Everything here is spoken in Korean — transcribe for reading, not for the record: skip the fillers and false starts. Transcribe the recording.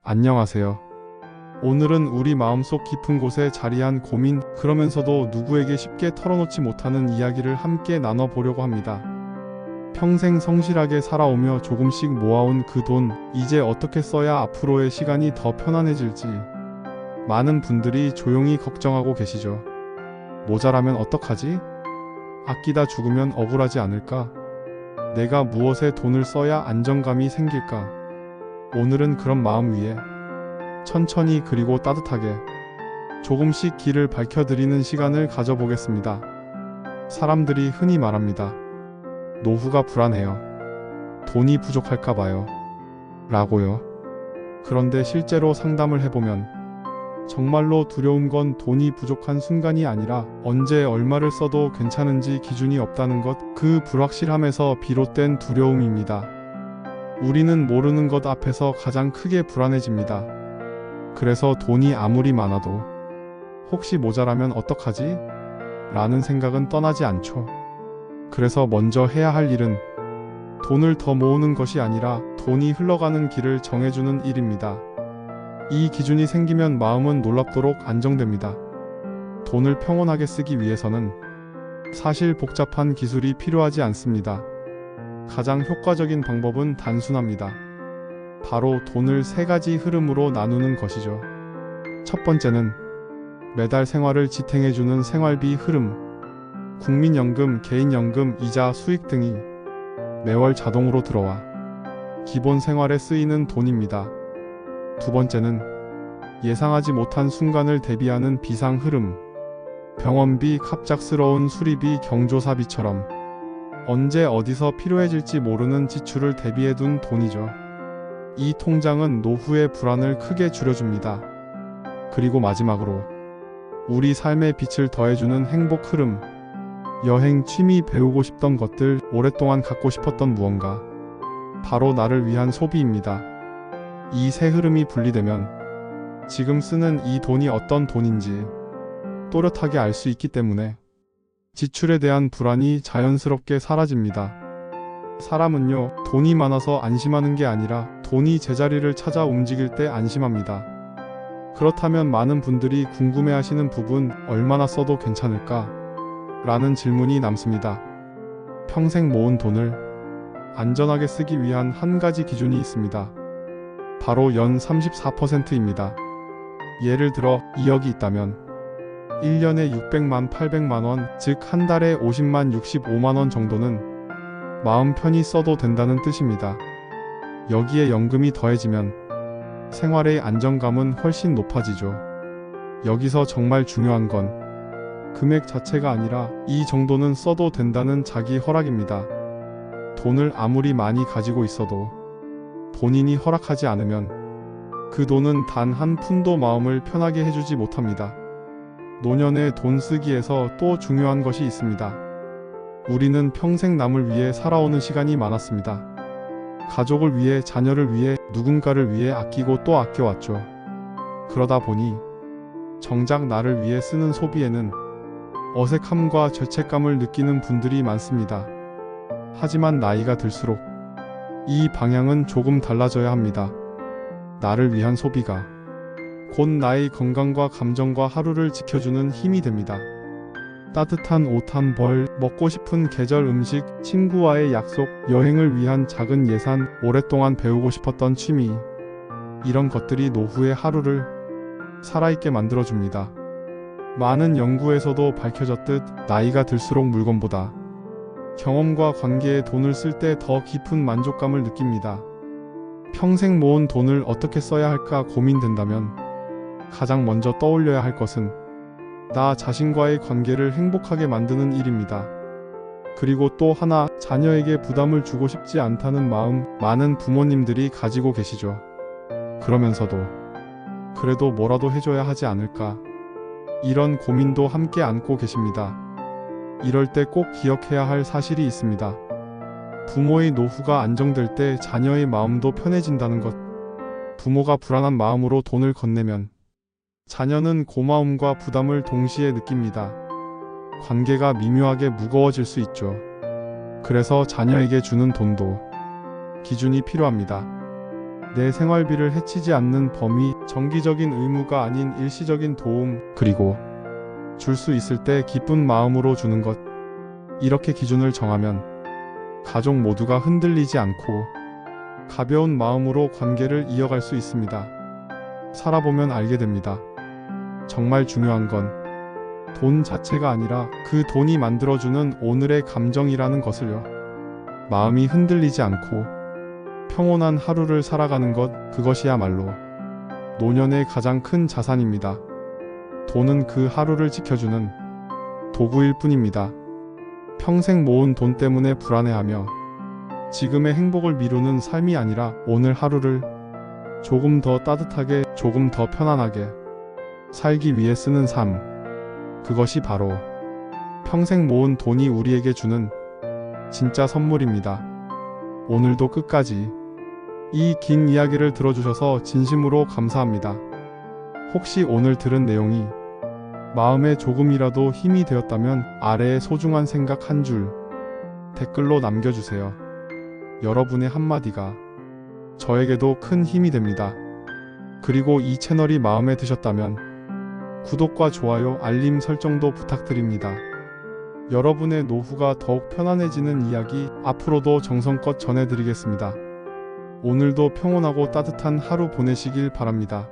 안녕하세요. 오늘은 우리 마음속 깊은 곳에 자리한 고민, 그러면서도 누구에게 쉽게 털어놓지 못하는 이야기를 함께 나눠보려고 합니다. 평생 성실하게 살아오며 조금씩 모아온 그 돈, 이제 어떻게 써야 앞으로의 시간이 더 편안해질지 많은 분들이 조용히 걱정하고 계시죠. 모자라면 어떡하지? 아끼다 죽으면 억울하지 않을까? 내가 무엇에 돈을 써야 안정감이 생길까? 오늘은 그런 마음 위에 천천히 그리고 따뜻하게 조금씩 길을 밝혀드리는 시간을 가져보겠습니다. 사람들이 흔히 말합니다. 노후가 불안해요. 돈이 부족할까봐요. 라고요. 그런데 실제로 상담을 해보면 정말로 두려운 건 돈이 부족한 순간이 아니라 언제 얼마를 써도 괜찮은지 기준이 없다는 것, 그 불확실함에서 비롯된 두려움입니다. 우리는 모르는 것 앞에서 가장 크게 불안해집니다. 그래서 돈이 아무리 많아도 혹시 모자라면 어떡하지? 라는 생각은 떠나지 않죠. 그래서 먼저 해야 할 일은 돈을 더 모으는 것이 아니라 돈이 흘러가는 길을 정해주는 일입니다. 이 기준이 생기면 마음은 놀랍도록 안정됩니다. 돈을 평온하게 쓰기 위해서는 사실 복잡한 기술이 필요하지 않습니다. 가장 효과적인 방법은 단순합니다. 바로 돈을 세 가지 흐름으로 나누는 것이죠. 첫 번째는 매달 생활을 지탱해주는 생활비 흐름, 국민연금, 개인연금, 이자, 수익 등이 매월 자동으로 들어와 기본 생활에 쓰이는 돈입니다. 두 번째는 예상하지 못한 순간을 대비하는 비상 흐름, 병원비, 갑작스러운 수리비, 경조사비처럼 언제 어디서 필요해질지 모르는 지출을 대비해둔 돈이죠. 이 통장은 노후의 불안을 크게 줄여줍니다. 그리고 마지막으로 우리 삶의 빛을 더해주는 행복 흐름, 여행, 취미, 배우고 싶던 것들, 오랫동안 갖고 싶었던 무언가, 바로 나를 위한 소비입니다. 이 세 흐름이 분리되면 지금 쓰는 이 돈이 어떤 돈인지 또렷하게 알 수 있기 때문에 지출에 대한 불안이 자연스럽게 사라집니다. 사람은요, 돈이 많아서 안심하는 게 아니라 돈이 제자리를 찾아 움직일 때 안심합니다. 그렇다면 많은 분들이 궁금해하시는 부분, 얼마나 써도 괜찮을까? 라는 질문이 남습니다. 평생 모은 돈을 안전하게 쓰기 위한 한 가지 기준이 있습니다. 바로 연 34%입니다. 예를 들어 2억이 있다면 1년에 600만, 800만 원, 즉 한 달에 50만, 65만 원 정도는 마음 편히 써도 된다는 뜻입니다. 여기에 연금이 더해지면 생활의 안정감은 훨씬 높아지죠. 여기서 정말 중요한 건 금액 자체가 아니라 이 정도는 써도 된다는 자기 허락입니다. 돈을 아무리 많이 가지고 있어도 본인이 허락하지 않으면 그 돈은 단 한 푼도 마음을 편하게 해주지 못합니다. 노년의 돈 쓰기에서 또 중요한 것이 있습니다. 우리는 평생 남을 위해 살아오는 시간이 많았습니다. 가족을 위해, 자녀를 위해, 누군가를 위해 아끼고 또 아껴왔죠. 그러다 보니 정작 나를 위해 쓰는 소비에는 어색함과 죄책감을 느끼는 분들이 많습니다. 하지만 나이가 들수록 이 방향은 조금 달라져야 합니다. 나를 위한 소비가 곧 나의 건강과 감정과 하루를 지켜주는 힘이 됩니다. 따뜻한 옷 한 벌, 먹고 싶은 계절 음식, 친구와의 약속, 여행을 위한 작은 예산, 오랫동안 배우고 싶었던 취미, 이런 것들이 노후의 하루를 살아있게 만들어줍니다. 많은 연구에서도 밝혀졌듯 나이가 들수록 물건보다 경험과 관계에 돈을 쓸 때 더 깊은 만족감을 느낍니다. 평생 모은 돈을 어떻게 써야 할까 고민된다면 가장 먼저 떠올려야 할 것은 나 자신과의 관계를 행복하게 만드는 일입니다. 그리고 또 하나, 자녀에게 부담을 주고 싶지 않다는 마음, 많은 부모님들이 가지고 계시죠. 그러면서도 그래도 뭐라도 해줘야 하지 않을까, 이런 고민도 함께 안고 계십니다. 이럴 때 꼭 기억해야 할 사실이 있습니다. 부모의 노후가 안정될 때 자녀의 마음도 편해진다는 것. 부모가 불안한 마음으로 돈을 건네면 자녀는 고마움과 부담을 동시에 느낍니다. 관계가 미묘하게 무거워질 수 있죠. 그래서 자녀에게 주는 돈도 기준이 필요합니다. 내 생활비를 해치지 않는 범위, 정기적인 의무가 아닌 일시적인 도움, 그리고 줄 수 있을 때 기쁜 마음으로 주는 것. 이렇게 기준을 정하면 가족 모두가 흔들리지 않고 가벼운 마음으로 관계를 이어갈 수 있습니다. 살아보면 알게 됩니다. 정말 중요한 건 돈 자체가 아니라 그 돈이 만들어주는 오늘의 감정이라는 것을요. 마음이 흔들리지 않고 평온한 하루를 살아가는 것, 그것이야말로 노년의 가장 큰 자산입니다. 돈은 그 하루를 지켜주는 도구일 뿐입니다. 평생 모은 돈 때문에 불안해하며 지금의 행복을 미루는 삶이 아니라 오늘 하루를 조금 더 따뜻하게, 조금 더 편안하게 살기 위해 쓰는 삶. 그것이 바로 평생 모은 돈이 우리에게 주는 진짜 선물입니다. 오늘도 끝까지 이 긴 이야기를 들어주셔서 진심으로 감사합니다. 혹시 오늘 들은 내용이 마음에 조금이라도 힘이 되었다면 아래에 소중한 생각 한 줄 댓글로 남겨주세요. 여러분의 한마디가 저에게도 큰 힘이 됩니다. 그리고 이 채널이 마음에 드셨다면 구독과 좋아요, 알림 설정도 부탁드립니다. 여러분의 노후가 더욱 편안해지는 이야기 앞으로도 정성껏 전해드리겠습니다. 오늘도 평온하고 따뜻한 하루 보내시길 바랍니다.